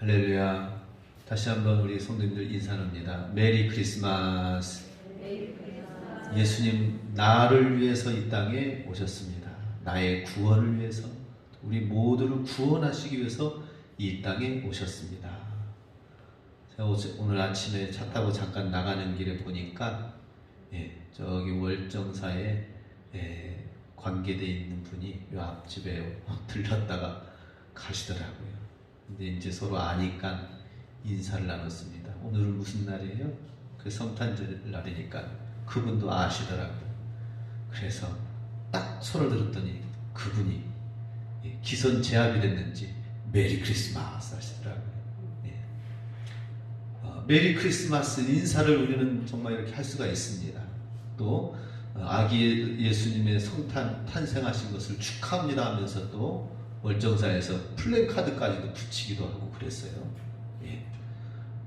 할렐루야. 다시 한번 우리 성도님들 인사합니다. 메리 크리스마스. 예수님 나를 위해서 이 땅에 오셨습니다. 나의 구원을 위해서, 우리 모두를 구원하시기 위해서 이 땅에 오셨습니다. 제가 오늘 아침에 차 타고 잠깐 나가는 길에 보니까 저기 월정사에 관계되어 있는 분이 요 앞집에 들렀다가 가시더라고요. 근데 이제 서로 아니까 인사를 나눴습니다. 오늘은 무슨 날이에요? 그 성탄절 날이니까 그분도 아시더라고요. 그래서 딱 손을 들었더니 그분이 기선 제압이 됐는지 메리 크리스마스 하시더라고요. 메리 크리스마스 인사를 우리는 정말 이렇게 할 수가 있습니다. 또 아기 예수님의 성탄 탄생하신 것을 축하합니다 하면서 또 월정사에서 플랜카드까지도 붙이기도 하고 그랬어요.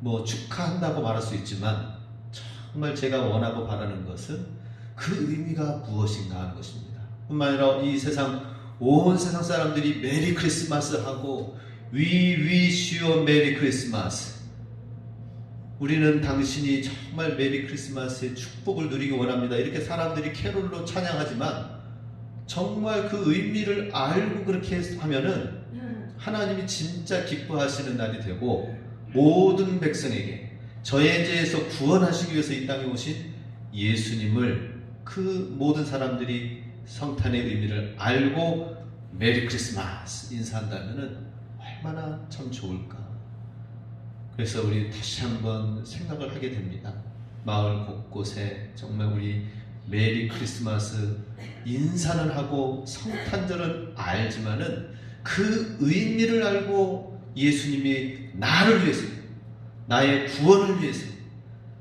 뭐 축하한다고 말할 수 있지만 정말 제가 원하고 바라는 것은 그 의미가 무엇인가 하는 것입니다. 뿐만 아니라 이 세상 온 세상 사람들이 메리 크리스마스 하고 We wish you a Merry Christmas. 우리는 당신이 정말 메리 크리스마스의 축복을 누리기 원합니다. 이렇게 사람들이 캐롤로 찬양하지만 정말 그 의미를 알고 그렇게 하면은 하나님이 진짜 기뻐하시는 날이 되고 모든 백성에게 저의 죄에서 구원하시기 위해서 이 땅에 오신 예수님을 그 모든 사람들이 성탄의 의미를 알고 메리 크리스마스 인사한다면은 얼마나 참 좋을까. 그래서 우리 다시 한번 생각을 하게 됩니다. 마을 곳곳에 정말 우리 메리 크리스마스 인사는 하고 성탄절은 알지만은 그 의미를 알고 예수님이 나를 위해서, 나의 구원을 위해서,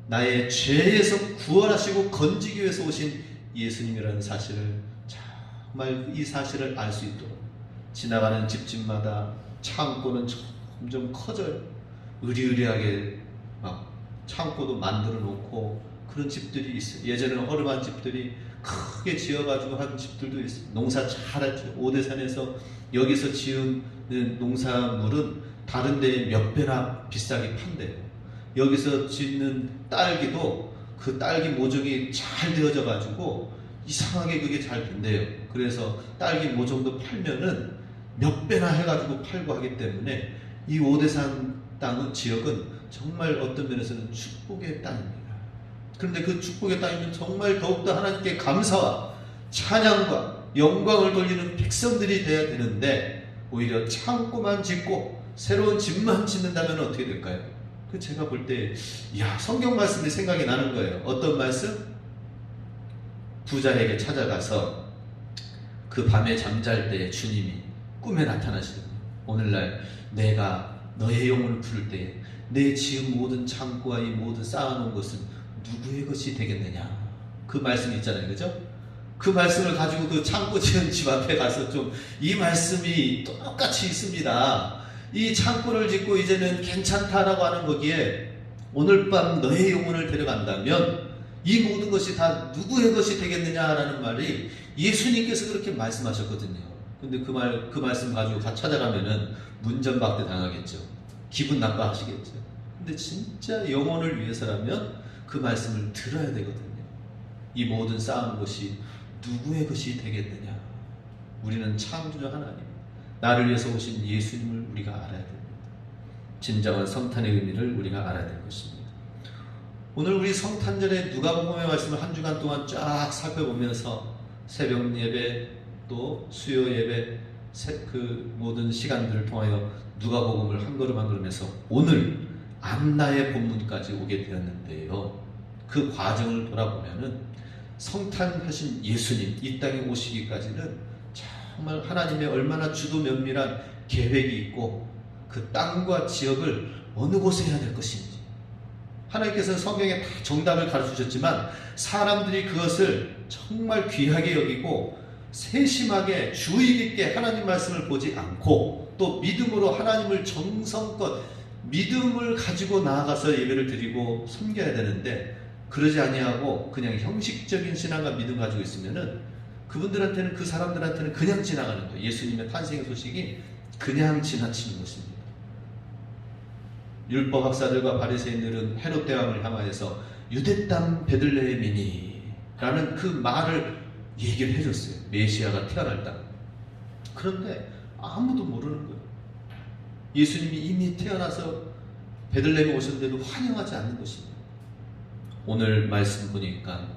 나의 죄에서 구원하시고 건지기 위해서 오신 예수님이라는 사실을 정말 이 사실을 알 수 있도록 지나가는 집집마다 창고는 점점 커져요. 으리으리하게 막 창고도 만들어 놓고 그런 집들이 있어요. 예전에는 허름한 집들이 크게 지어가지고 한 집들도 있어요. 농사 잘했죠. 오대산에서 여기서 지은 농사물은 다른 데에 몇 배나 비싸게 판대요. 여기서 짓는 딸기도 그 딸기 모종이 잘 되어져 가지고 이상하게 그게 잘 된대요. 그래서 딸기 모종도 팔면은 몇 배나 해가지고 팔고 하기 때문에 이 오대산 땅은 지역은 정말 어떤 면에서는 축복의 땅입니다. 그런데 그 축복의 땅이면 정말 더욱더 하나님께 감사와 찬양과 영광을 돌리는 백성들이 되어야 되는데 오히려 창고만 짓고 새로운 집만 짓는다면 어떻게 될까요? 그 제가 볼 때 성경 말씀이 생각이 나는 거예요. 어떤 말씀? 부자에게 찾아가서 그 밤에 잠잘 때 주님이 꿈에 나타나시는 오늘날 내가 너의 영혼을 부를 때 내 지은 모든 창고와 이 모든 쌓아놓은 것은 누구의 것이 되겠느냐. 그 말씀이 있잖아요. 그죠? 그 말씀을 가지고 그 창고 지은 집 앞에 가서 좀 이 말씀이 똑같이 있습니다. 이 창고를 짓고 이제는 괜찮다라고 하는 거기에 오늘 밤 너의 영혼을 데려간다면 이 모든 것이 다 누구의 것이 되겠느냐라는 말이 예수님께서 그렇게 말씀하셨거든요. 근데 그 말씀 가지고 찾아가면은 문전박대 당하겠죠. 기분 나빠하시겠죠. 근데 진짜 영혼을 위해서라면 그 말씀을 들어야 되거든요. 이 모든 쌓은 것이 누구의 것이 되겠느냐. 우리는 창조주 하나님, 나를 위해서 오신 예수님을 우리가 알아야 됩니다. 진정한 성탄의 의미를 우리가 알아야 될 것입니다. 오늘 우리 성탄절에 누가복음의 말씀을 한 주간 동안 쫙 살펴보면서 새벽 예배 또 수요 예배 그 모든 시간들을 통하여 누가복음을 한 걸음 한 걸음에서 오늘 안나의 본문까지 오게 되었는데요. 그 과정을 돌아보면은 성탄하신 예수님 이 땅에 오시기까지는 정말 하나님의 얼마나 주도 면밀한 계획이 있고 그 땅과 지역을 어느 곳에 해야 될 것인지 하나님께서는 성경에 다 정답을 가르치셨지만 사람들이 그것을 정말 귀하게 여기고 세심하게 주의 깊게 하나님 말씀을 보지 않고 또 믿음으로 하나님을 정성껏 믿음을 가지고 나아가서 예배를 드리고 섬겨야 되는데 그러지 아니하고 그냥 형식적인 신앙과 믿음 가지고 있으면은 그분들한테는 그 사람들한테는 그냥 지나가는 거예요. 예수님의 탄생의 소식이 그냥 지나치는 것입니다. 율법 학사들과 바리새인들은 헤롯 대왕을 향하여서 유대 땅 베들레헴이니 라는 그 말을 얘기를 해줬어요. 메시아가 태어날 땅. 그런데 아무도 모르는 거예요. 예수님이 이미 태어나서 베들레헴에 오셨는데도 환영하지 않는 것입니다. 오늘 말씀 보니까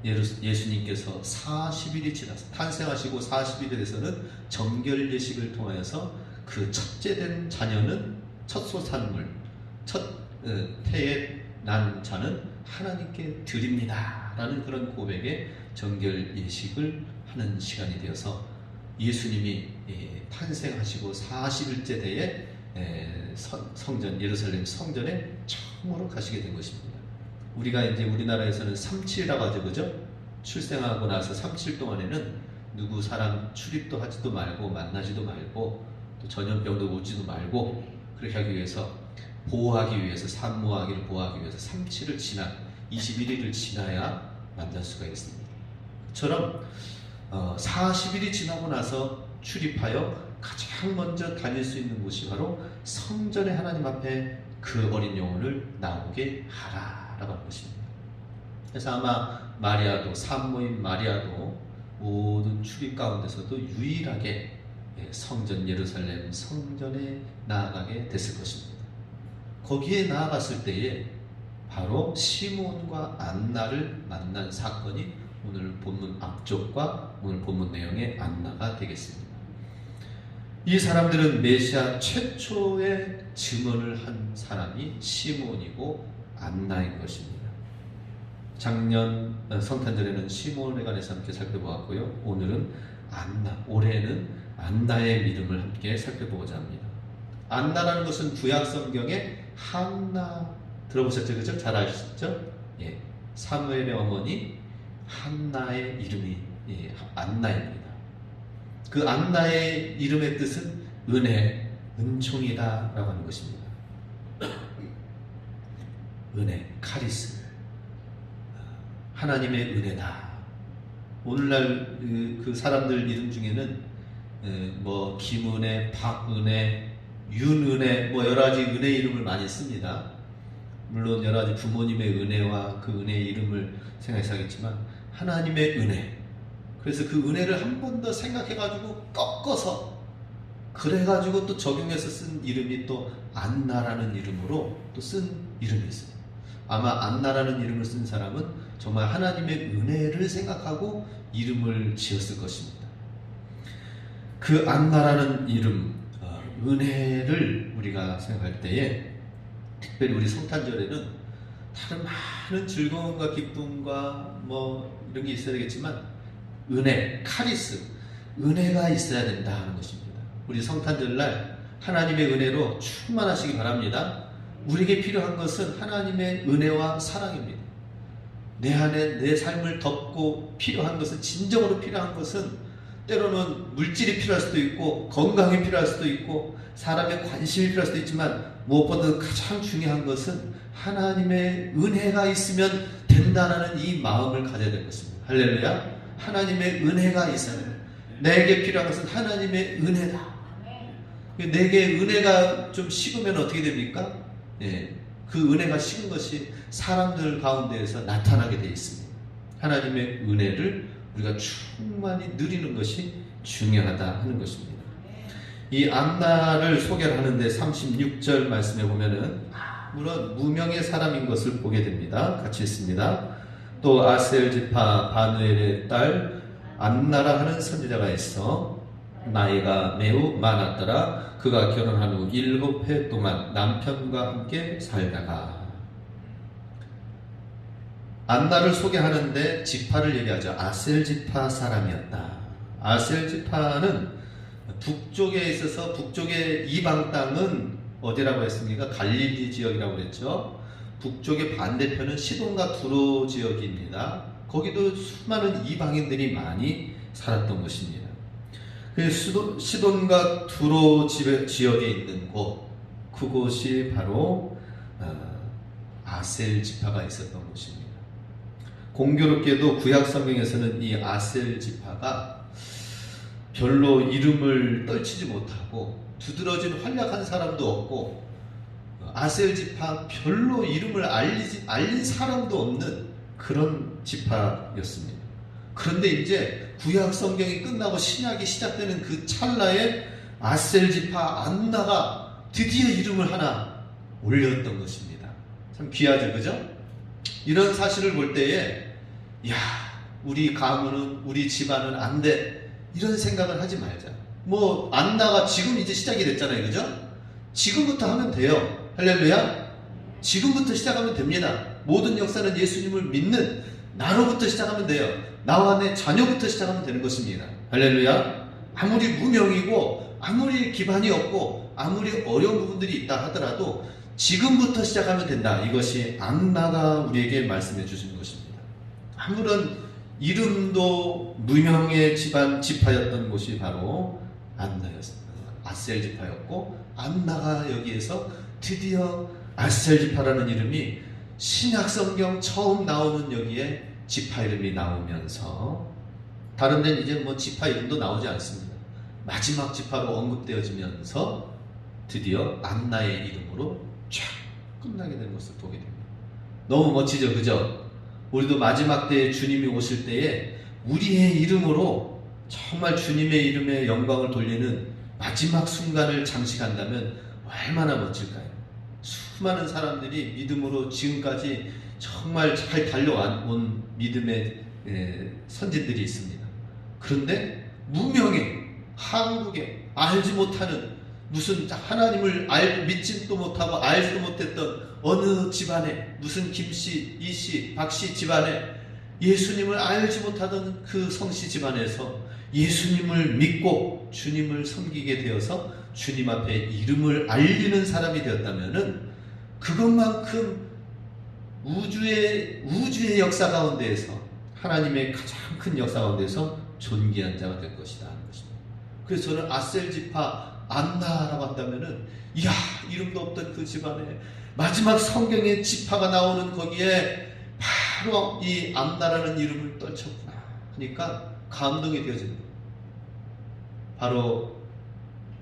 예수님께서 40일이 지나서 탄생하시고 40일에서는 정결 예식을 통하여서 그 첫째된 자녀는 첫소산물 첫 태에 난 자는 하나님께 드립니다 라는 그런 고백에 정결 예식을 하는 시간이 되어서 예수님이 탄생하시고 40일째 되에 성전 예루살렘 성전에 처음으로 가시게 된 것입니다. 우리가 이제 우리나라에서는 37이라고 하죠, 그죠? 출생하고 나서 37 동안에는 누구 사람 출입도 하지도 말고 만나지도 말고 또 전염병도 오지도 말고 그렇게 하기 위해서 보호하기 위해서 산모아기를 보호하기 위해서 37을 지나 21일을 지나야 만날 수가 있습니다. 처럼 40일이 지나고 나서 출입하여 가장 먼저 다닐 수 있는 곳이 바로 성전의 하나님 앞에 그 어린 영혼을 나오게 하라라고 하는 것입니다. 그래서 아마 마리아도 산모인 마리아도 모든 출입 가운데서도 유일하게 성전 예루살렘 성전에 나아가게 됐을 것입니다. 거기에 나아갔을 때에 바로 시몬과 안나를 만난 사건이 오늘 본문 앞쪽과 오늘 본문 내용의 안나가 되겠습니다. 이 사람들은 메시아 최초의 증언을 한 사람이 시몬이고 안나인 것입니다. 작년 성탄절에는 시몬에 관해서 함께 살펴보았고요. 오늘은 안나, 올해는 안나의 믿음을 함께 살펴보고자 합니다. 안나라는 것은 구약 성경에 한나 들어보셨죠? 그죠? 잘 아시죠? 예. 사무엘의 어머니 한나의 이름이 안나입니다. 그 안나의 이름의 뜻은 은혜, 은총이다 라고 하는 것입니다. 은혜, 카리스, 하나님의 은혜다. 오늘날 그 사람들 이름 중에는 뭐 김은혜, 박은혜, 윤은혜 뭐 여러가지 은혜 이름을 많이 씁니다. 물론 여러가지 부모님의 은혜와 그 은혜의 이름을 생각해서 하겠지만 하나님의 은혜, 그래서 그 은혜를 한 번 더 생각해가지고 꺾어서 그래가지고 또 적용해서 쓴 이름이 또 안나라는 이름으로 또 쓴 이름이 있어요. 아마 안나라는 이름을 쓴 사람은 정말 하나님의 은혜를 생각하고 이름을 지었을 것입니다. 그 안나라는 이름, 은혜를 우리가 생각할 때에 특별히 우리 성탄절에는 다른 많은 즐거움과 기쁨과 뭐 이런 게 있어야 되겠지만 은혜, 카리스, 은혜가 있어야 된다 하는 것입니다. 우리 성탄절날 하나님의 은혜로 충만하시기 바랍니다. 우리에게 필요한 것은 하나님의 은혜와 사랑입니다. 내 안에 내 삶을 덮고 필요한 것은, 진정으로 필요한 것은 때로는 물질이 필요할 수도 있고 건강이 필요할 수도 있고 사람의 관심이 필요할 수도 있지만 무엇보다 가장 중요한 것은 하나님의 은혜가 있으면 된다는 이 마음을 가져야 될 것입니다. 할렐루야. 하나님의 은혜가 있어야 돼요. 내게 필요한 것은 하나님의 은혜다. 내게 은혜가 좀 식으면 어떻게 됩니까? 그 은혜가 식은 것이 사람들 가운데에서 나타나게 되어 있습니다. 하나님의 은혜를 우리가 충만히 누리는 것이 중요하다 하는 것입니다. 이 안나를 소개를 하는데 36절 말씀에 보면은 물론 무명의 사람인 것을 보게 됩니다. 같이 읽습니다. 또 아셀 지파 바누엘의 딸 안나라 하는 선지자가 있어 나이가 매우 많았더라. 그가 결혼한 후 7해 동안 남편과 함께 살다가, 안나를 소개하는데 지파를 얘기하죠. 아셀 지파 사람이었다. 아셀 지파는 북쪽에 있어서, 북쪽의 이방 땅은 어디라고 했습니까? 갈릴리 지역이라고 그랬죠. 북쪽의 반대편은 시돈과 두로 지역입니다. 거기도 수많은 이방인들이 많이 살았던 곳입니다. 시돈과 두로 지역에 있는 곳, 그곳이 바로 아셀 지파가 있었던 곳입니다. 공교롭게도 구약 성경에서는 이 아셀 지파가 별로 이름을 떨치지 못하고 두드러진 활약한 사람도 없고 아셀 지파 별로 이름을 알린 사람도 없는 그런 지파였습니다. 그런데 이제 구약 성경이 끝나고 신약이 시작되는 그 찰나에 아셀 지파 안나가 드디어 이름을 하나 올렸던 것입니다. 참 귀하죠, 그죠? 이런 사실을 볼 때에 야, 우리 가문은, 우리 집안은 안 돼, 이런 생각을 하지 말자. 뭐 안나가 지금 이제 시작이 됐잖아요, 그죠? 지금부터 하면 돼요. 할렐루야. 지금부터 시작하면 됩니다. 모든 역사는 예수님을 믿는 나로부터 시작하면 돼요. 나와 내 자녀부터 시작하면 되는 것입니다. 할렐루야. 아무리 무명이고 아무리 기반이 없고 아무리 어려운 부분들이 있다 하더라도 지금부터 시작하면 된다. 이것이 안나가 우리에게 말씀해 주시는 것입니다. 아무런 이름도 무명의 지파였던 곳이 바로 안나였습니다. 아셀 지파였고, 안나가 여기에서 드디어 아셀 지파라는 이름이 신약 성경 처음 나오는 여기에 지파 이름이 나오면서, 다른 데는 이제 뭐 지파 이름도 나오지 않습니다. 마지막 지파로 언급되어지면서 드디어 안나의 이름으로 쫙 끝나게 되는 것을 보게 됩니다. 너무 멋지죠, 그죠? 우리도 마지막 때에 주님이 오실 때에 우리의 이름으로 정말 주님의 이름에 영광을 돌리는 마지막 순간을 장식한다면 얼마나 멋질까요? 수많은 사람들이 믿음으로 지금까지 정말 잘 달려온 믿음의 선진들이 있습니다. 그런데 무명의 한국에 알지 못하는, 무슨 하나님을 믿지도 못하고 알지도 못했던 어느 집안에, 무슨 김씨, 이씨, 박씨 집안에 예수님을 알지 못하던 그 성씨 집안에서 예수님을 믿고 주님을 섬기게 되어서 주님 앞에 이름을 알리는 사람이 되었다면은 그것만큼 우주의 역사 가운데에서, 하나님의 가장 큰 역사 가운데서 존귀한 자가 될 것이다 하는 것입니다. 그래서 저는 아셀 지파 안나라고 한다면은, 이야, 이름도 없던 그 집안에 마지막 성경의 지파가 나오는 거기에 바로 이 안나라는 이름을 떨쳤구나 하니까 감동이 되어집니다. 바로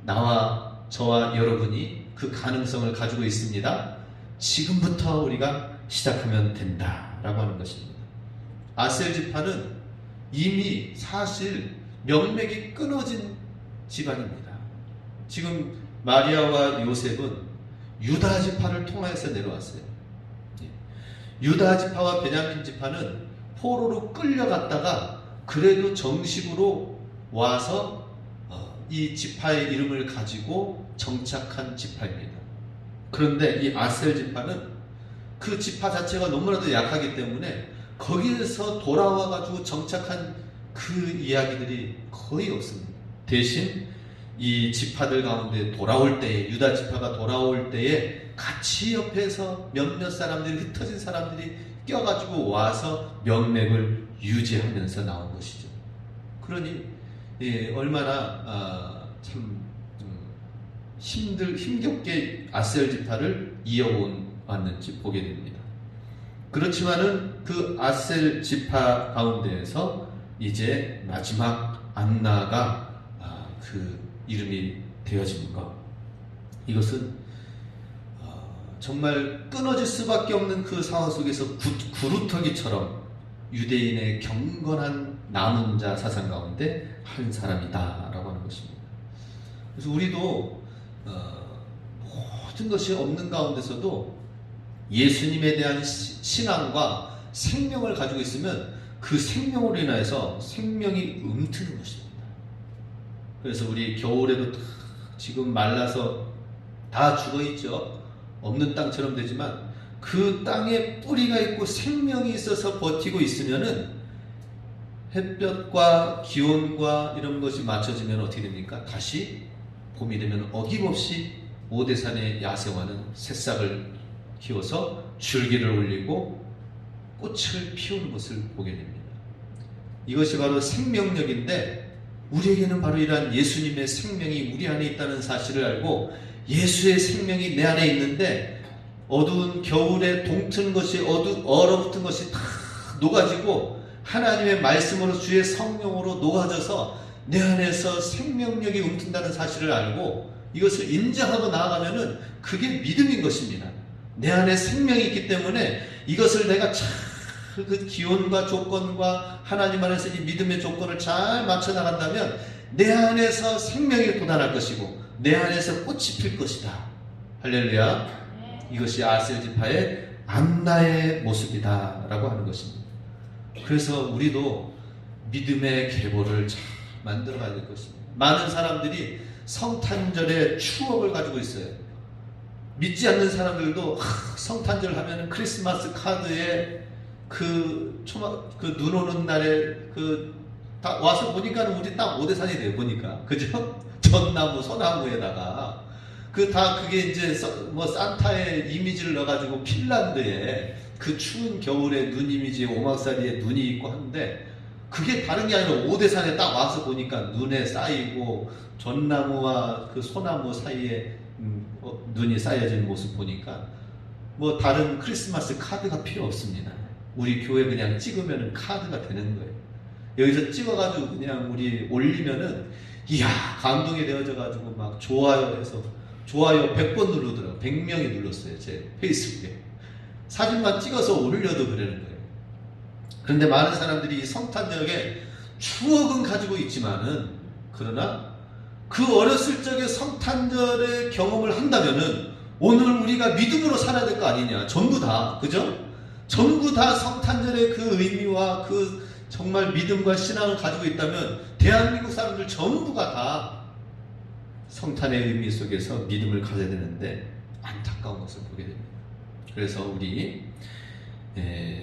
나와 저와 여러분이 그 가능성을 가지고 있습니다. 지금부터 우리가 시작하면 된다라고 하는 것입니다. 아셀 지파는 이미 사실 명맥이 끊어진 집안입니다. 지금 마리아와 요셉은 유다 지파를 통해서 내려왔어요. 유다 지파와 베냐민 지파는 포로로 끌려갔다가 그래도 정식으로 와서 이 지파의 이름을 가지고 정착한 지파입니다. 그런데 이 아셀 지파는 그 지파 자체가 너무나도 약하기 때문에 거기에서 돌아와 가지고 정착한 그 이야기들이 거의 없습니다. 대신 이 지파들 가운데 돌아올 때에, 유다 지파가 돌아올 때에 같이 옆에서 몇몇 사람들이, 흩어진 사람들이 껴가지고 와서 명맥을 유지하면서 나온 것이죠. 그러니 얼마나 참 힘겹게 아셀 지파를 이어왔는지 보게 됩니다. 그렇지만은 그 아셀 지파 가운데에서 이제 마지막 안나가 그 이름이 되어지는 것, 이것은 정말 끊어질 수밖에 없는 그 상황 속에서 구루터기처럼 유대인의 경건한 남은 자 사상 가운데 한 사람이다라고 하는 것입니다. 그래서 우리도 모든 것이 없는 가운데서도 예수님에 대한 신앙과 생명을 가지고 있으면 그 생명으로 인해서 생명이 움트는 것입니다. 그래서 우리 겨울에도 지금 말라서 다 죽어있죠. 없는 땅처럼 되지만 그 땅에 뿌리가 있고 생명이 있어서 버티고 있으면은 햇볕과 기온과 이런 것이 맞춰지면 어떻게 됩니까? 다시 봄이 되면 어김없이 오대산의 야생화는 새싹을 키워서 줄기를 올리고 꽃을 피우는 것을 보게 됩니다. 이것이 바로 생명력인데 우리에게는 바로 이러한 예수님의 생명이 우리 안에 있다는 사실을 알고 예수의 생명이 내 안에 있는데 어두운 겨울에 동트는 것이 얼어붙은 것이 다 녹아지고 하나님의 말씀으로 주의 성령으로 녹아져서 내 안에서 생명력이 움튼다는 사실을 알고 이것을 인정하고 나아가면은 그게 믿음인 것입니다. 내 안에 생명이 있기 때문에 이것을 내가 잘 그 기온과 조건과 하나님 안에서 이 믿음의 조건을 잘 맞춰 나간다면 내 안에서 생명이 돋아날 것이고 내 안에서 꽃이 필 것이다. 할렐루야. 이것이 아셀 지파의 안나의 모습이다 라고 하는 것입니다. 그래서 우리도 믿음의 계보를 잘 만들어 가야 될 것입니다. 많은 사람들이 성탄절의 추억을 가지고 있어요. 믿지 않는 사람들도 성탄절 하면 크리스마스 카드에 눈 오는 날에 딱 와서 보니까 우리 딱 오대산이 돼요. 보니까 그죠? 전나무, 소나무에다가 그게 이제 산타의 이미지를 넣어가지고 핀란드에 그 추운 겨울에 눈 이미지에 오막살이에 눈이 있고 하는데 그게 다른 게 아니라 오대산에 딱 와서 보니까 눈에 쌓이고 전나무와 그 소나무 사이에 눈이 쌓여진 모습 보니까 다른 크리스마스 카드가 필요 없습니다. 우리 교회 그냥 찍으면 카드가 되는 거예요. 여기서 찍어가지고 그냥 우리 올리면은 이야 감동이 되어져가지고 막 좋아요해서 좋아요 100번 누르더라고요. 100명이 눌렀어요. 제 페이스북에 사진만 찍어서 올려도 그러는 거예요. 그런데 많은 사람들이 이 성탄절에 추억은 가지고 있지만은 그러나 그 어렸을 적에 성탄절의 경험을 한다면은 오늘 우리가 믿음으로 살아야 될 거 아니냐. 전부 다 그죠? 전부 다 성탄절의 그 의미와 그 정말 믿음과 신앙을 가지고 있다면 대한민국 사람들 전부가 다 성탄의 의미 속에서 믿음을 가져야 되는데 안타까운 것을 보게 됩니다. 그래서 우리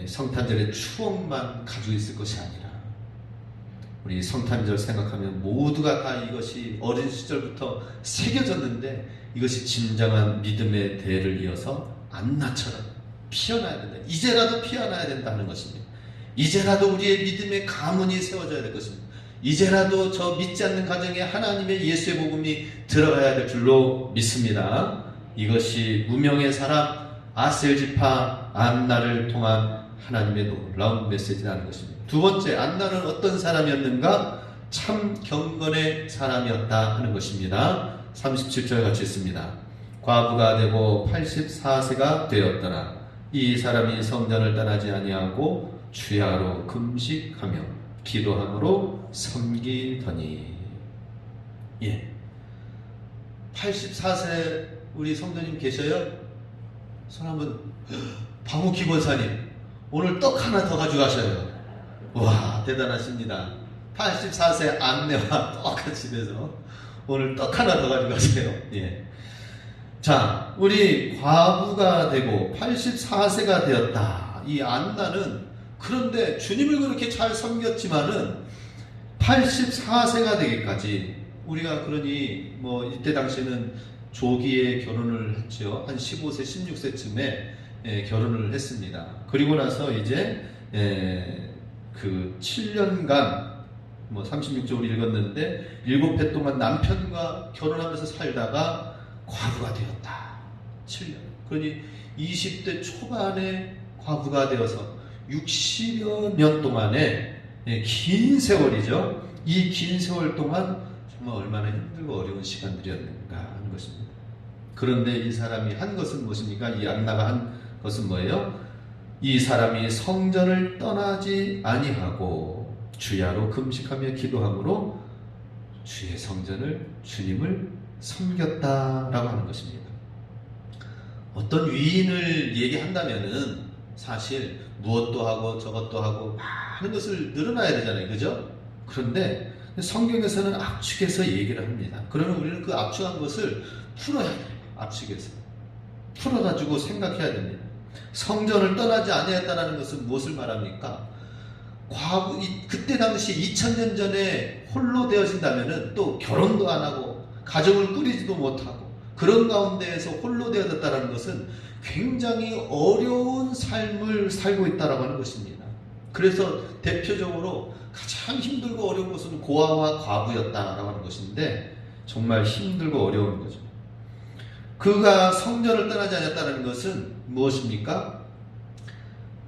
성탄절의 추억만 가지고 있을 것이 아니라 우리 성탄절 생각하면 모두가 다 이것이 어린 시절부터 새겨졌는데 이것이 진정한 믿음의 대를 이어서 안나처럼 피어나야 된다. 이제라도 피어나야 된다는 것입니다. 이제라도 우리의 믿음의 가문이 세워져야 될 것입니다. 이제라도 저 믿지 않는 가정에 하나님의 예수의 복음이 들어가야 될 줄로 믿습니다. 이것이 무명의 사람 아셀 지파 안나를 통한 하나님의 놀라운 메시지라는 것입니다. 두 번째, 안나는 어떤 사람이었는가? 참 경건의 사람이었다 하는 것입니다. 37절 같이 있습니다. 과부가 되고 84세가 되었더라. 이 사람이 성전을 떠나지 아니하고 주야로 금식하며 기도함으로 섬기더니. 84세 우리 성도님 계셔요? 손 한번. 방우기 권사님 오늘 떡 하나 더 가져가셔요. 와 대단하십니다. 84세 안내와 똑같이 돼서 오늘 떡 하나 더 가져가세요. 자, 우리 과부가 되고 84세가 되었다. 이 안나는 그런데 주님을 그렇게 잘 섬겼지만은 84세가 되기까지 우리가 그러니 이때 당시에는 조기에 결혼을 했죠. 한 15세, 16세쯤에 결혼을 했습니다. 그리고 나서 이제 그 7년간 36쪽을 읽었는데 7해 동안 남편과 결혼하면서 살다가 과부가 되었다. 7년. 그러니 20대 초반에 과부가 되어서 60여 년 동안의 긴 세월이죠. 이 긴 세월 동안 정말 얼마나 힘들고 어려운 시간들이었는가 하는 것입니다. 그런데 이 사람이 한 것은 무엇입니까? 이 안나가 한 것은 뭐예요? 이 사람이 성전을 떠나지 아니하고 주야로 금식하며 기도함으로 주의 성전을 주님을 섬겼다라고 하는 것입니다. 어떤 위인을 얘기한다면은 사실 무엇도 하고 저것도 하고 많은 것을 늘어나야 되잖아요. 그죠? 그런데 성경에서는 압축해서 얘기를 합니다. 그러면 우리는 그 압축한 것을 풀어야 돼요. 압축해서 풀어가지고 생각해야 됩니다. 성전을 떠나지 아니했다는 것은 무엇을 말합니까? 그때 당시 2000년 전에 홀로 되어진다면은 또 결혼도 안 하고 가정을 꾸리지도 못하고 그런 가운데에서 홀로 되어졌다는 것은 굉장히 어려운 삶을 살고 있다라고 하는 것입니다. 그래서 대표적으로 가장 힘들고 어려운 것은 고아와 과부였다라고 하는 것인데 정말 힘들고 어려운 거죠. 그가 성전을 떠나지 않았다는 것은 무엇입니까?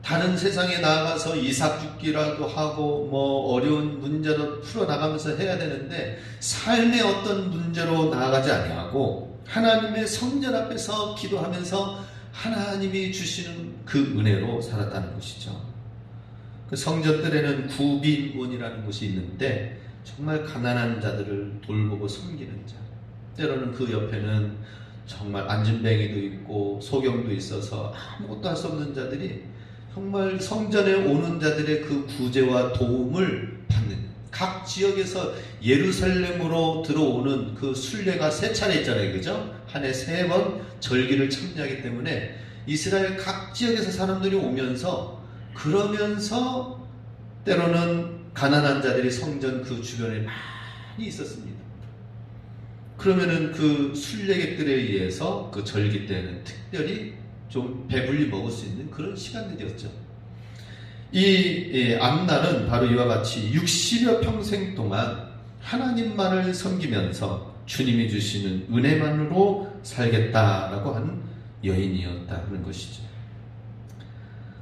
다른 세상에 나아가서 이삭 죽기라도 하고 뭐 어려운 문제로 풀어나가면서 해야 되는데 삶의 어떤 문제로 나아가지 아니하고 하나님의 성전 앞에서 기도하면서 하나님이 주시는 그 은혜로 살았다는 것이죠. 그 성전들에는 구빈원이라는 곳이 있는데 정말 가난한 자들을 돌보고 섬기는 자, 때로는 그 옆에는 정말 안진뱅이도 있고 소경도 있어서 아무것도 할 수 없는 자들이 정말 성전에 오는 자들의 그 구제와 도움을 받는, 각 지역에서 예루살렘으로 들어오는 그 순례가 3차례 있잖아요, 그죠? 한 해 3번 절기를 참여하기 때문에 이스라엘 각 지역에서 사람들이 오면서, 그러면서 때로는 가난한 자들이 성전 그 주변에 많이 있었습니다. 그러면은 그 순례객들에 의해서 그 절기 때는 특별히 좀 배불리 먹을 수 있는 그런 시간들이었죠. 이 암나는 바로 이와 같이 60여 평생 동안 하나님만을 섬기면서 주님이 주시는 은혜만으로 살겠다라고 하는 여인이었다는 것이죠.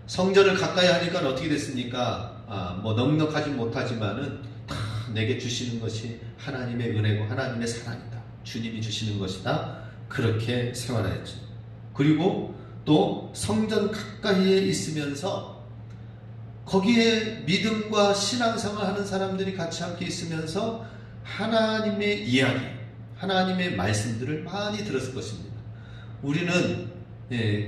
성전을 가까이 하니까 어떻게 됐습니까? 뭐 넉넉하지 못하지만은 다 내게 주시는 것이 하나님의 은혜고 하나님의 사랑이다. 주님이 주시는 것이다. 그렇게 생활하였죠. 그리고 또 성전 가까이에 있으면서 거기에 믿음과 신앙생활 하는 사람들이 같이 함께 있으면서 하나님의 이야기, 하나님의 말씀들을 많이 들었을 것입니다. 우리는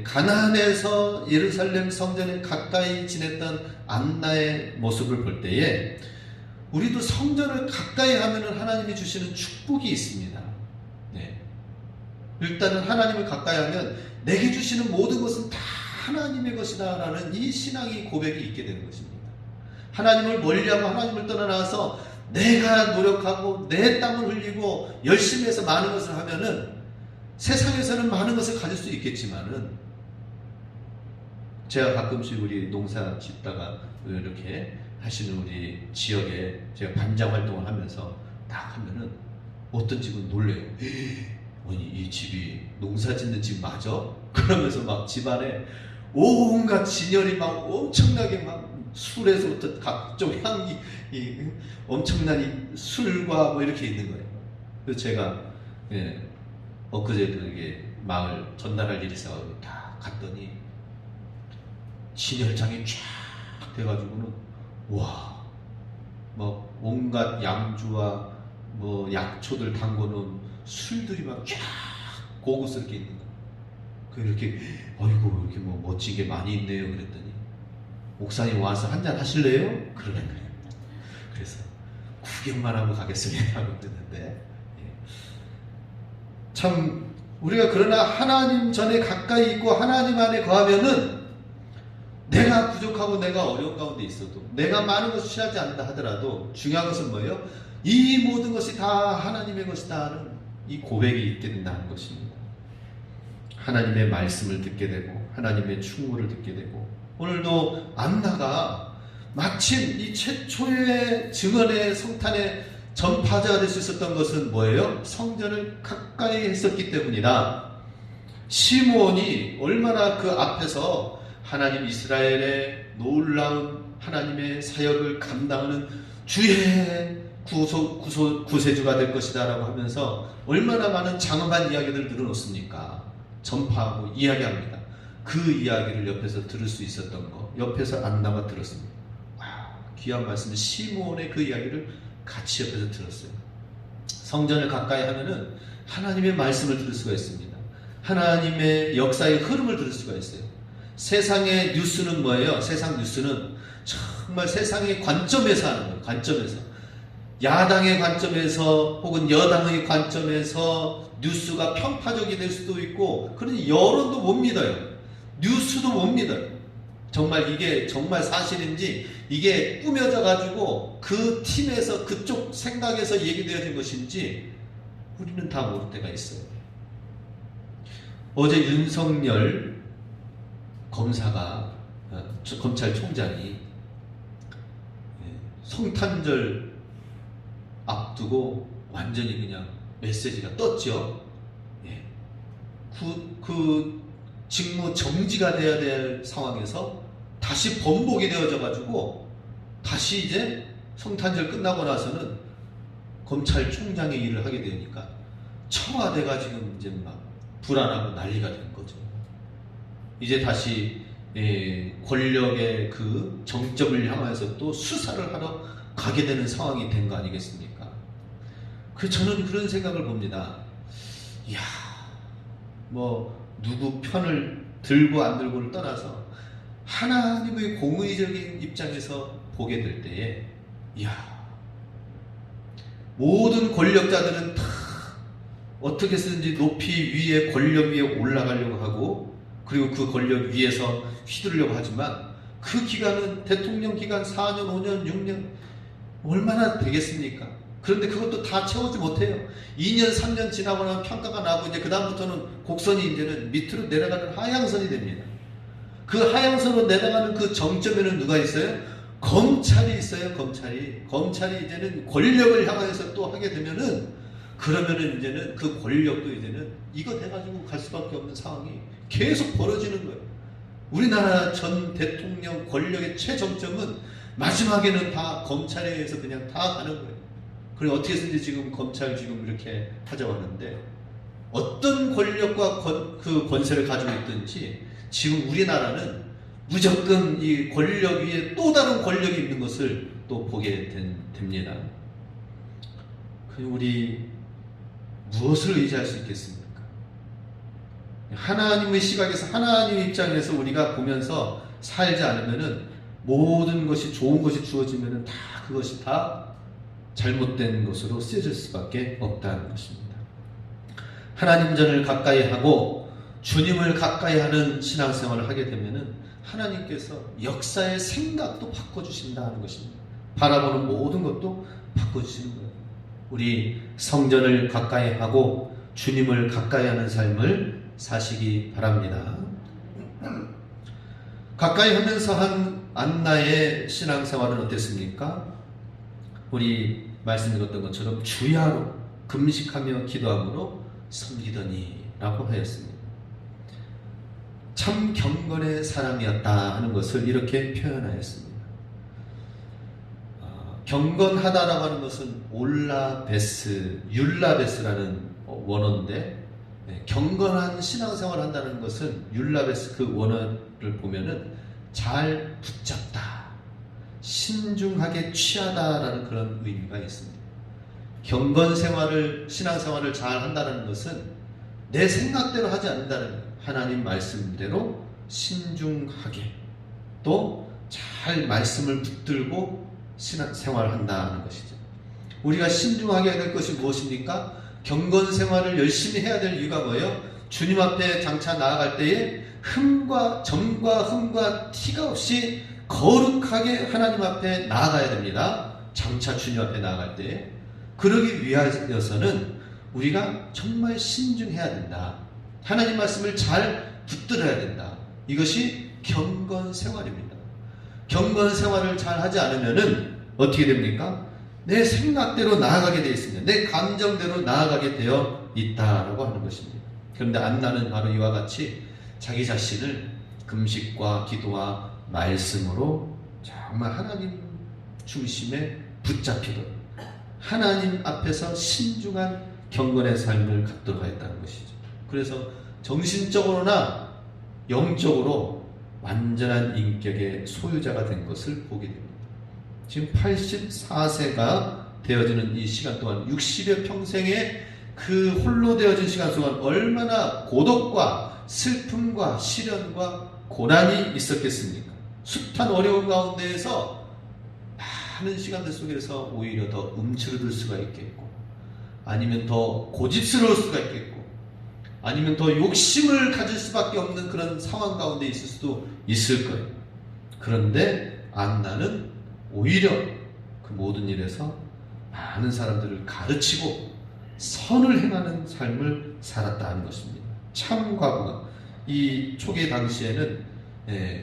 가나안에서 예루살렘 성전에 가까이 지냈던 안나의 모습을 볼 때에 우리도 성전을 가까이 하면 하나님이 주시는 축복이 있습니다. 일단은 하나님을 가까이 하면 내게 주시는 모든 것은 다 하나님의 것이다 라는 이 신앙의 고백이 있게 되는 것입니다. 하나님을 멀리하고 하나님을 떠나나와서 내가 노력하고 내 땀을 흘리고 열심히 해서 많은 것을 하면은 세상에서는 많은 것을 가질 수 있겠지만은, 제가 가끔씩 우리 농사 짓다가 이렇게 하시는 우리 지역에 제가 반장 활동을 하면서 딱 하면은 어떤 집은 놀래요. 아니, 이 집이 농사 짓는 집 맞아? 그러면서 막 집안에 온갖 진열이 막 엄청나게 막 술에서부터 각종 향이, 엄청난 이 술과 뭐 이렇게 있는 거예요. 그래서 제가 엊그제도 이게 마을 전달할 일이 있어가지고 다 갔더니 진열장이 쫙 돼가지고는 와, 막 온갖 양주와 뭐 약초들 담궈놓은 술들이 막 쫙 고급스럽게 있는 거예요. 그 이렇게 아이고 이렇게 뭐 멋지게 많이 있네요. 그랬더니 목사님 와서 한잔 하실래요? 그러는 거예요. 그래서 구경만 하고 가겠습니다 하고 그랬는데, 참 우리가 그러나 하나님 전에 가까이 있고 하나님 안에 거하면은 내가 부족하고 내가 어려운 가운데 있어도, 내가 많은 것을 취하지 않는다 하더라도 중요한 것은 뭐예요? 이 모든 것이 다 하나님의 것이다 하는 이 고백이 있게 된다는 것입니다. 하나님의 말씀을 듣게 되고 하나님의 충고를 듣게 되고, 오늘도 안나가 마침 이 최초의 증언의 성탄의 전파자가 될 수 있었던 것은 뭐예요? 성전을 가까이 했었기 때문이다. 시므온이 얼마나 그 앞에서 하나님 이스라엘의 놀라운 하나님의 사역을 감당하는 주의 구세주가 될 것이다 라고 하면서 얼마나 많은 장엄한 이야기들을 늘어놓습니까? 전파하고 이야기합니다. 그 이야기를 옆에서 들을 수 있었던 거, 옆에서 안나가 들었습니다. 와, 귀한 말씀, 시므온의 그 이야기를 같이 옆에서 들었어요. 성전을 가까이 하면은 하나님의 말씀을 들을 수가 있습니다. 하나님의 역사의 흐름을 들을 수가 있어요. 세상의 뉴스는 뭐예요? 세상 뉴스는 정말 세상의 관점에서 하는 거예요. 관점에서. 야당의 관점에서 혹은 여당의 관점에서 뉴스가 편파적이 될 수도 있고, 그러니 여론도 못 믿어요. 뉴스도 못 믿어요. 정말 이게 정말 사실인지, 이게 꾸며져 가지고 그 팀에서 그쪽 생각에서 얘기되어진 것인지 우리는 다 모를 때가 있어요. 어제 윤석열 검사가 검찰총장이 성탄절 앞두고 완전히 그냥 메시지가 떴죠. 예. 그 직무 정지가 돼야 될 상황에서 다시 번복이 되어져 가지고 다시 이제 성탄절 끝나고 나서는 검찰총장의 일을 하게 되니까 청와대가 지금 이제 막 불안하고 난리가 된 거죠. 이제 다시 권력의 그 정점을 향해서 또 수사를 하러 가게 되는 상황이 된 거 아니겠습니까? 저는 그런 생각을 봅니다. 이야, 뭐 누구 편을 들고 안 들고를 떠나서 하나님의 공의적인 입장에서 보게 될 때에, 이야, 모든 권력자들은 다 어떻게 쓰든지 높이 위에 권력 위에 올라가려고 하고, 그리고 그 권력 위에서 휘두르려고 하지만 그 기간은 대통령 기간 4년, 5년, 6년 얼마나 되겠습니까? 그런데 그것도 다 채우지 못해요. 2년, 3년 지나고 나면 평가가 나고 이제 그 다음부터는 곡선이 이제는 밑으로 내려가는 하향선이 됩니다. 그 하향선으로 내려가는 그 정점에는 누가 있어요? 검찰이 있어요. 검찰이 이제는 권력을 향해서 또 하게 되면은, 그러면은 이제는 그 권력도 이제는 이거 돼가지고 갈 수밖에 없는 상황이 계속 벌어지는 거예요. 우리나라 전 대통령 권력의 최정점은 마지막에는 다 검찰에 의해서 그냥 다 가는 거예요. 그리고 어떻게 해서든지 지금 검찰 지금 이렇게 하자고 하는데, 어떤 권력과 그 권세를 가지고 있든지 지금 우리나라는 무조건 이 권력 위에 또 다른 권력이 있는 것을 또 보게 됩니다. 우리 무엇을 의지할 수 있겠습니까? 하나님의 시각에서, 하나님의 입장에서 우리가 보면서 살지 않으면은 모든 것이, 좋은 것이 주어지면은 다 그것이 다 잘못된 것으로 쓰여질 수밖에 없다는 것입니다. 하나님 전을 가까이 하고 주님을 가까이 하는 신앙생활을 하게 되면은 하나님께서 역사의 생각도 바꿔주신다는 것입니다. 바라보는 모든 것도 바꿔주시는 거예요. 우리 성전을 가까이 하고 주님을 가까이 하는 삶을 사시기 바랍니다. 가까이 하면서 한 안나의 신앙생활은 어땠습니까? 우리 말씀 읽었던 것처럼 주야로 금식하며 기도함으로 섬기더니 라고 하였습니다. 참 경건의 사람이었다 하는 것을 이렇게 표현하였습니다. 경건하다라고 하는 것은 올라베스, 율라베스라는 원어인데, 경건한 신앙생활을 한다는 것은 율라베스 그 원어를 보면은 잘 붙잡다, 신중하게 취하다라는 그런 의미가 있습니다. 경건생활을, 신앙생활을 잘 한다는 것은 내 생각대로 하지 않는다는 거예요. 하나님 말씀대로 신중하게 또 잘 말씀을 붙들고 신앙생활을 한다는 것이죠. 우리가 신중하게 해야 될 것이 무엇입니까? 경건생활을 열심히 해야 될 이유가 뭐예요? 주님 앞에 장차 나아갈 때에 정과 흠과 티가 없이 거룩하게 하나님 앞에 나아가야 됩니다. 장차 주님 앞에 나아갈 때. 그러기 위하여서는 우리가 정말 신중해야 된다. 하나님 말씀을 잘 붙들어야 된다. 이것이 경건생활입니다. 경건생활을 잘 하지 않으면은 어떻게 됩니까? 내 생각대로 나아가게 되어 있습니다. 내 감정대로 나아가게 되어 있다라고 하는 것입니다. 그런데 안나는 바로 이와 같이 자기 자신을 금식과 기도와 말씀으로 정말 하나님 중심에 붙잡히도록 하나님 앞에서 신중한 경건의 삶을 갖도록 하였다는 것이죠. 그래서 정신적으로나 영적으로 완전한 인격의 소유자가 된 것을 보게 됩니다. 지금 84세가 되어지는 이 시간 동안 60여 평생의 그 홀로 되어진 시간 동안 얼마나 고독과 슬픔과 시련과 고난이 있었겠습니까? 숱한 어려움 가운데에서 많은 시간들 속에서 오히려 더 움츠러들 수가 있겠고, 아니면 더 고집스러울 수가 있겠고, 아니면 더 욕심을 가질 수밖에 없는 그런 상황 가운데 있을 수도 있을 거예요. 그런데 안나는 오히려 그 모든 일에서 많은 사람들을 가르치고 선을 행하는 삶을 살았다는 것입니다. 참 과부가 이 초기 당시에는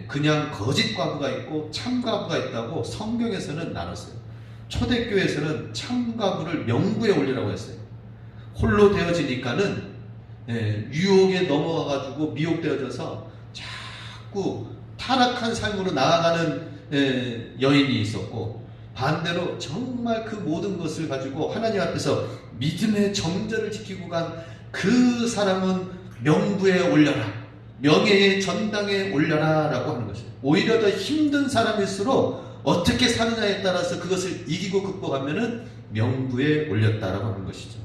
그냥 거짓 과부가 있고 참 과부가 있다고 성경에서는 나눴어요. 초대교회에서는 참 과부를 명부에 올리라고 했어요. 홀로 되어지니까는 유혹에 넘어가가지고 미혹되어져서 자꾸 타락한 삶으로 나아가는 여인이 있었고, 반대로 정말 그 모든 것을 가지고 하나님 앞에서 믿음의 정절을 지키고 간 그 사람은 명부에 올려라, 명예의 전당에 올려라 라고 하는 것이에요. 오히려 더 힘든 사람일수록 어떻게 사느냐에 따라서 그것을 이기고 극복하면은 명부에 올렸다라고 하는 것이죠.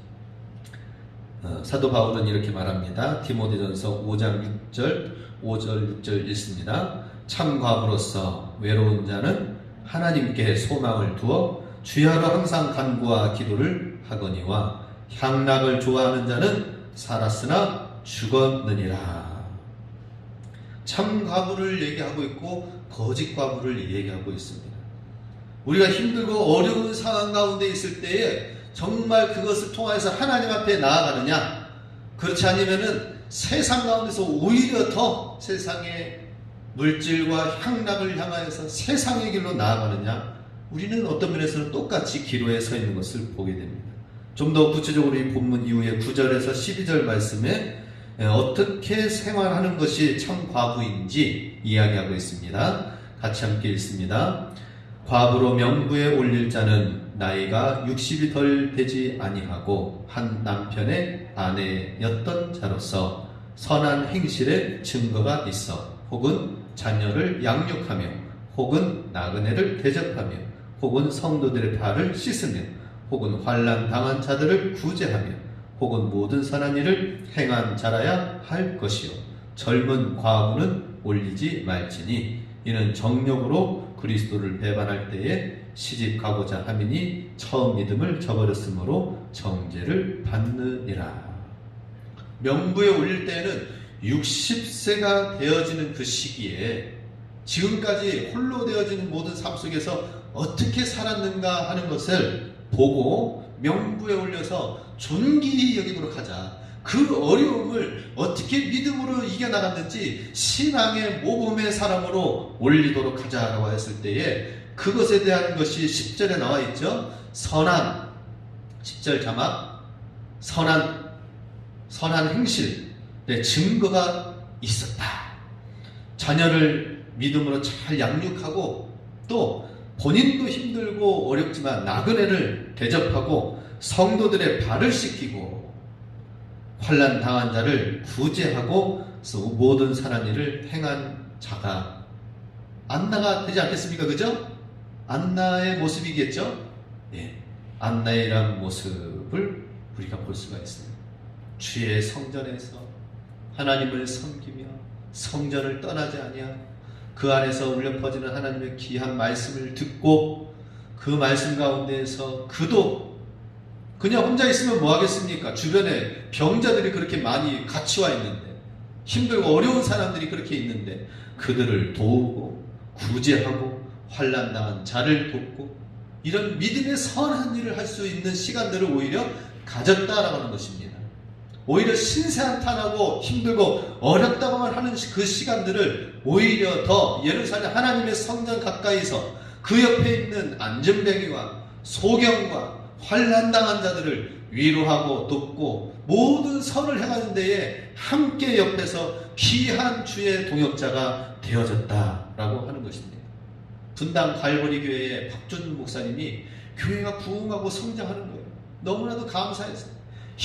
사도 바울은 이렇게 말합니다. 디모데전서 5장 6절 6절 읽습니다. 참 과부로서 외로운 자는 하나님께 소망을 두어 주야로 항상 간구와 기도를 하거니와 향락을 좋아하는 자는 살았으나 죽었느니라. 참 과부를 얘기하고 있고 거짓 과부를 얘기하고 있습니다. 우리가 힘들고 어려운 상황 가운데 있을 때에 정말 그것을 통해서 하나님 앞에 나아가느냐, 그렇지 않으면은 세상 가운데서 오히려 더 세상의 물질과 향락을 향하여서 세상의 길로 나아가느냐, 우리는 어떤 면에서는 똑같이 기로에 서 있는 것을 보게 됩니다. 좀 더 구체적으로 이 본문 이후에 9절에서 12절 말씀에 어떻게 생활하는 것이 참 과부인지 이야기하고 있습니다. 같이 함께 읽습니다. 과부로 명부에 올릴 자는 나이가 60이 덜 되지 아니하고 한 남편의 아내였던 자로서 선한 행실에 증거가 있어 혹은 자녀를 양육하며 혹은 나그네를 대접하며 혹은 성도들의 발을 씻으며 혹은 환난 당한 자들을 구제하며 혹은 모든 선한 일을 행한 자라야 할 것이요 젊은 과부는 올리지 말지니 이는 정욕으로 그리스도를 배반할 때에 시집 가고자 함이니 처음 믿음을 저버렸으므로 정죄를 받느니라. 명부에 올릴 때에는 60세가 되어지는 그 시기에 지금까지 홀로 되어지는 모든 삶 속에서 어떻게 살았는가 하는 것을 보고 명부에 올려서 존귀히 여기도록 하자. 그 어려움을 어떻게 믿음으로 이겨나갔는지 신앙의 모범의 사람으로 올리도록 하자라고 했을 때에 그것에 대한 것이 10절에 나와 있죠. 선한, 10절 자막, 선한 행실, 증거가 있었다. 자녀를 믿음으로 잘 양육하고 또 본인도 힘들고 어렵지만 나그네를 대접하고 성도들의 발을 씻기고 환난 당한 자를 구제하고 모든 선한 일을 행한 자가 안나가 되지 않겠습니까? 그죠? 안나의 모습이겠죠? 예, 안나이란 모습을 우리가 볼 수가 있습니다. 주의 성전에서 하나님을 섬기며 성전을 떠나지 아니하고 그 안에서 울려 퍼지는 하나님의 귀한 말씀을 듣고 그 말씀 가운데에서 그도 그냥 혼자 있으면 뭐 하겠습니까? 주변에 병자들이 그렇게 많이 같이 와 있는데, 힘들고 어려운 사람들이 그렇게 있는데 그들을 도우고 구제하고 환난당한 자를 돕고 이런 믿음의 선한 일을 할 수 있는 시간들을 오히려 가졌다라고 하는 것입니다. 오히려 신세한탄하고 힘들고 어렵다고만 하는 그 시간들을 오히려 더 예루살렘 하나님의 성전 가까이서 그 옆에 있는 안전뱅이와 소경과 환난당한 자들을 위로하고 돕고 모든 선을 행하는 데에 함께 옆에서 귀한 주의 동역자가 되어졌다라고 하는 것입니다. 분당 갈보리 교회의 박준 목사님이 교회가 부흥하고 성장하는 거예요. 너무나도 감사했어요.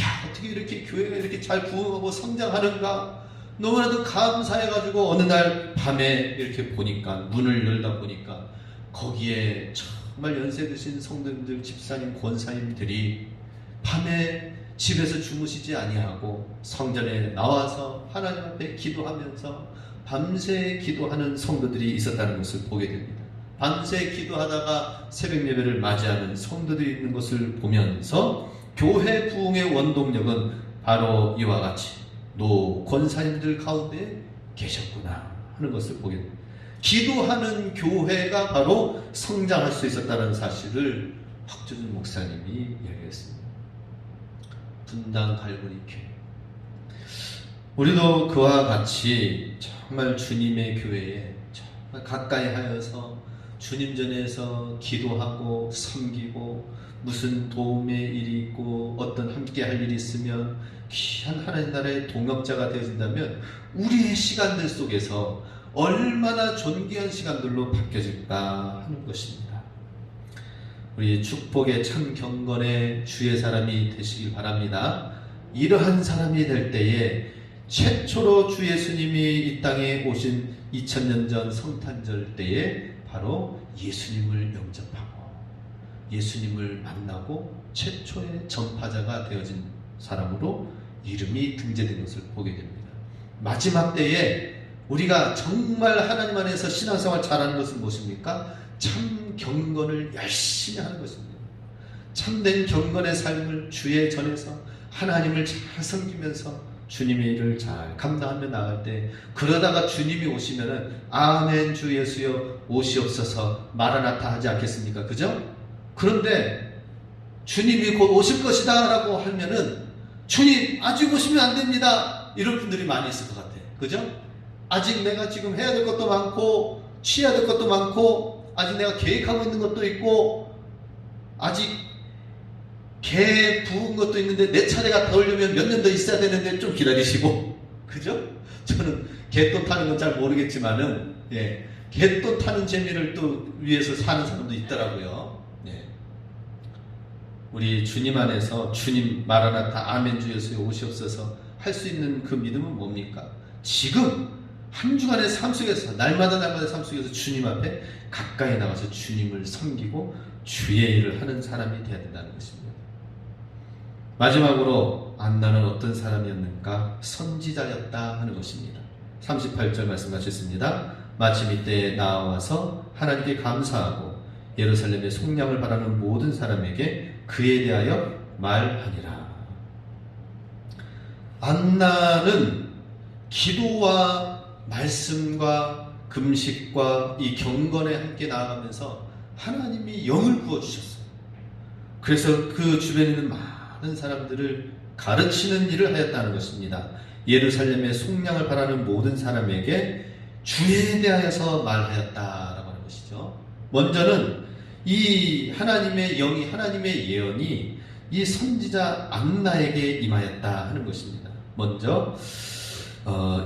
야, 어떻게 이렇게 교회가 이렇게 잘 부흥하고 성장하는가? 너무나도 감사해가지고 어느 날 밤에 이렇게 보니까, 문을 열다 보니까 거기에 정말 연세 드신 성도님들, 집사님, 권사님들이 밤에 집에서 주무시지 아니하고 성전에 나와서 하나님 앞에 기도하면서 밤새 기도하는 성도들이 있었다는 것을 보게 됩니다. 밤새 기도하다가 새벽 예배를 맞이하는 성도들이 있는 것을 보면서 교회 부흥의 원동력은 바로 이와 같이 노 권사님들 가운데 계셨구나 하는 것을 보게 됩니다. 기도하는 교회가 바로 성장할 수 있었다는 사실을 박준준 목사님이 이야기했습니다. 분당 갈보리 교회, 우리도 그와 같이 정말 주님의 교회에 정말 가까이 하여서 주님 전에서 기도하고 섬기고 무슨 도움의 일이 있고 어떤 함께 할 일이 있으면 귀한 하나님 나라의 동역자가 되어진다면 우리의 시간들 속에서 얼마나 존귀한 시간들로 바뀌어질까 하는 것입니다. 우리 축복의 참 경건의 주의 사람이 되시길 바랍니다. 이러한 사람이 될 때에 최초로 주 예수님이 이 땅에 오신 2000년 전 성탄절 때에 바로 예수님을 영접하고 예수님을 만나고 최초의 전파자가 되어진 사람으로 이름이 등재된 것을 보게 됩니다. 마지막 때에 우리가 정말 하나님 안에서 신앙생활 잘하는 것은 무엇입니까? 참 경건을 열심히 하는 것입니다. 참된 경건의 삶을 주의 전에서 하나님을 잘 섬기면서 주님의 일을 잘 감당하며 나갈 때, 그러다가 주님이 오시면은 아멘 주 예수여 오시옵소서 마라나타 하지 않겠습니까? 그죠? 그런데 주님이 곧 오실 것이다 라고 하면은 주님 아직 오시면 안 됩니다 이런 분들이 많이 있을 것 같아요. 그죠? 아직 내가 지금 해야 될 것도 많고 취해야 될 것도 많고 아직 내가 계획하고 있는 것도 있고 아직 개 부은 것도 있는데 내 차례가 더 오려면 몇 년 더 있어야 되는데 좀 기다리시고, 그죠? 저는 개똥 타는 건 잘 모르겠지만은, 예, 개똥 타는 재미를 또 위해서 사는 사람도 있더라고요. 예. 우리 주님 안에서 주님 마라나타 아멘 주 예수여 오시옵소서 할 수 있는 그 믿음은 뭡니까? 지금 한 주간의 삶 속에서 날마다 삶 속에서 주님 앞에 가까이 나가서 주님을 섬기고 주의 일을 하는 사람이 되어야 된다는 것입니다. 마지막으로 안나는 어떤 사람이었는가? 선지자였다 하는 것입니다. 38절 말씀하셨습니다. 마침 이때에 나와서 하나님께 감사하고 예루살렘의 속량을 바라는 모든 사람에게 그에 대하여 말하니라. 안나는 기도와 말씀과 금식과 이 경건에 함께 나아가면서 하나님이 영을 부어주셨어요. 그래서 그 주변에 있는 많은 사람들을 가르치는 일을 하였다는 것입니다. 예루살렘의 속량을 바라는 모든 사람에게 주에 대하여서 말하였다라고 하는 것이죠. 먼저는 이 하나님의 영이, 하나님의 예언이 이 선지자 안나에게 임하였다 하는 것입니다. 먼저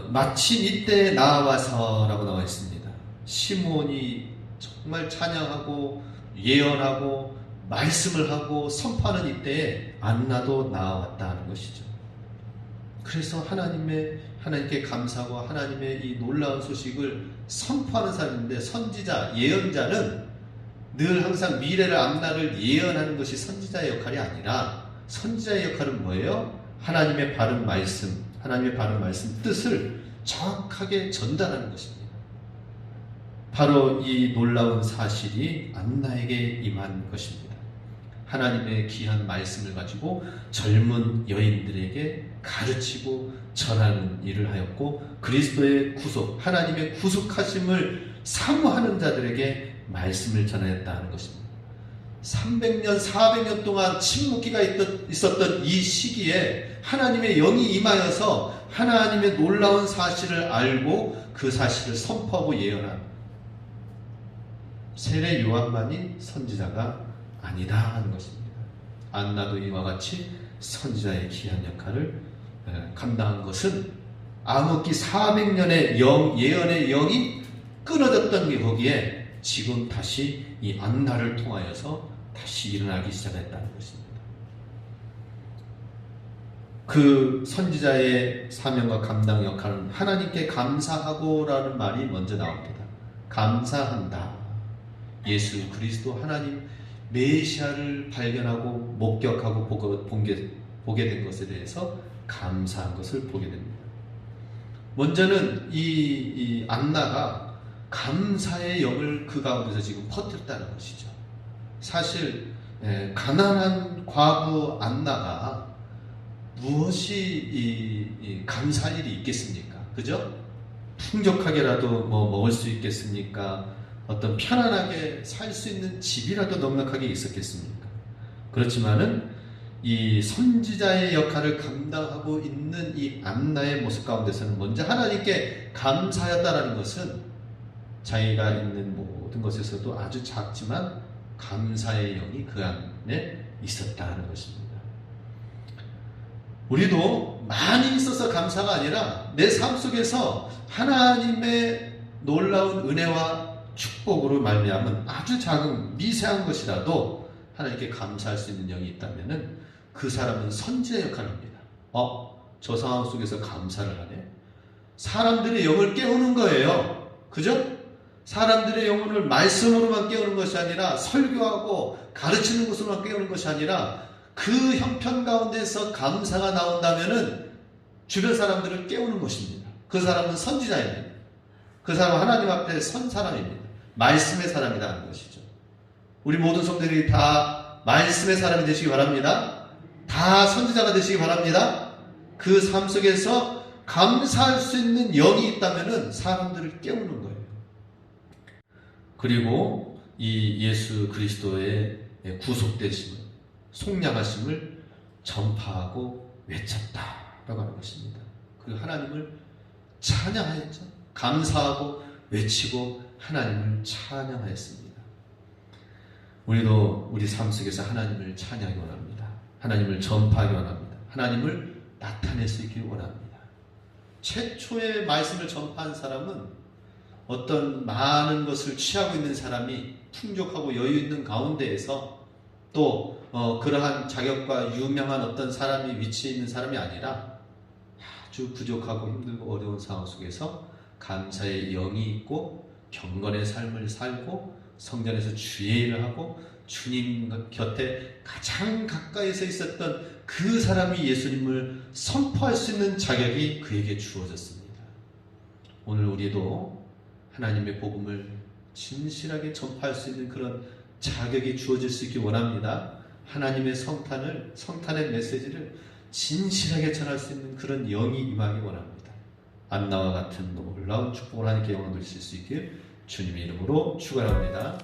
마침 이때 나와서라고 나와 있습니다. 시므온이 정말 찬양하고 예언하고 말씀을 하고 선포하는 이때에 안나도 나왔다는 것이죠. 그래서 하나님께 감사하고 하나님의 이 놀라운 소식을 선포하는 사람인데, 선지자, 예언자는 늘 항상 미래를 앞날을 예언하는 것이 선지자의 역할이 아니라, 선지자의 역할은 뭐예요? 하나님의 바른 말씀, 하나님의 바른 말씀 뜻을 정확하게 전달하는 것입니다. 바로 이 놀라운 사실이 안나에게 임한 것입니다. 하나님의 귀한 말씀을 가지고 젊은 여인들에게 가르치고 전하는 일을 하였고, 그리스도의 구속, 하나님의 구속하심을 사모하는 자들에게 말씀을 전하였다는 것입니다. 300년, 400년 동안 침묵기가 있었던 이 시기에 하나님의 영이 임하여서 하나님의 놀라운 사실을 알고 그 사실을 선포하고 예언한 세례 요한만이 선지자가 아니다 하는 것입니다. 안나도 이와 같이 선지자의 귀한 역할을 감당한 것은 암흑기 400년의 예언의 영이 끊어졌던 게 거기에 지금 다시 이 안나를 통하여서 다시 일어나기 시작했다는 것입니다. 그 선지자의 사명과 감당 역할은 하나님께 감사하고라는 말이 먼저 나옵니다. 감사한다. 예수 그리스도 하나님 메시아를 발견하고 목격하고 보게 된 것에 대해서 감사한 것을 보게 됩니다. 먼저는 이 안나가 감사의 영을 그 가운데서 지금 퍼뜨렸다는 것이죠. 사실 가난한 과부 안나가 무엇이 감사할 일이 있겠습니까? 그죠? 풍족하게라도 뭐 먹을 수 있겠습니까? 어떤 편안하게 살 수 있는 집이라도 넉넉하게 있었겠습니까? 그렇지만은 이 선지자의 역할을 감당하고 있는 이 안나의 모습 가운데서는 먼저 하나님께 감사하였다라는 것은 자기가 있는 모든 것에서도 아주 작지만 감사의 영이 그 안에 있었다는 것입니다. 우리도 많이 있어서 감사가 아니라 내 삶 속에서 하나님의 놀라운 은혜와 축복으로 말미암은 아주 작은 미세한 것이라도 하나님께 감사할 수 있는 영이 있다면 그 사람은 선지자 역할을 합니다. 저 상황 속에서 감사를 하네. 사람들의 영을 깨우는 거예요. 그죠? 사람들의 영혼을 말씀으로만 깨우는 것이 아니라 설교하고 가르치는 것으로만 깨우는 것이 아니라 그 형편 가운데서 감사가 나온다면은 주변 사람들을 깨우는 것입니다. 그 사람은 선지자입니다. 그 사람은 하나님 앞에 선 사람입니다. 말씀의 사람이라는 것이죠. 우리 모든 성도들이 다 말씀의 사람이 되시기 바랍니다. 다 선지자가 되시기 바랍니다. 그 삶 속에서 감사할 수 있는 영이 있다면은 사람들을 깨우는 거예요. 그리고 이 예수 그리스도의 구속되심을, 속량하심을 전파하고 외쳤다라고 하는 것입니다. 그리고 하나님을 찬양하였죠. 감사하고 외치고 하나님을 찬양하였습니다. 우리도 우리 삶 속에서 하나님을 찬양하기 원합니다. 하나님을 전파하기 원합니다. 하나님을 나타낼 수 있기를 원합니다. 최초의 말씀을 전파한 사람은 어떤 많은 것을 취하고 있는 사람이 풍족하고 여유 있는 가운데에서 또 그러한 자격과 유명한 어떤 사람이 위치해 있는 사람이 아니라 아주 부족하고 힘들고 어려운 상황 속에서 감사의 영이 있고 경건의 삶을 살고 성전에서 주의 일을 하고 주님 곁에 가장 가까이서 있었던 그 사람이 예수님을 선포할 수 있는 자격이 그에게 주어졌습니다. 오늘 우리도 하나님의 복음을 진실하게 전파할 수 있는 그런 자격이 주어질 수 있기 원합니다. 하나님의 성탄의 메시지를 진실하게 전할 수 있는 그런 영이 임하기 원합니다. 안나와 같은 놀라운 축복을 하나님께 영광 돌리실 수 있길 주님의 이름으로 축원합니다.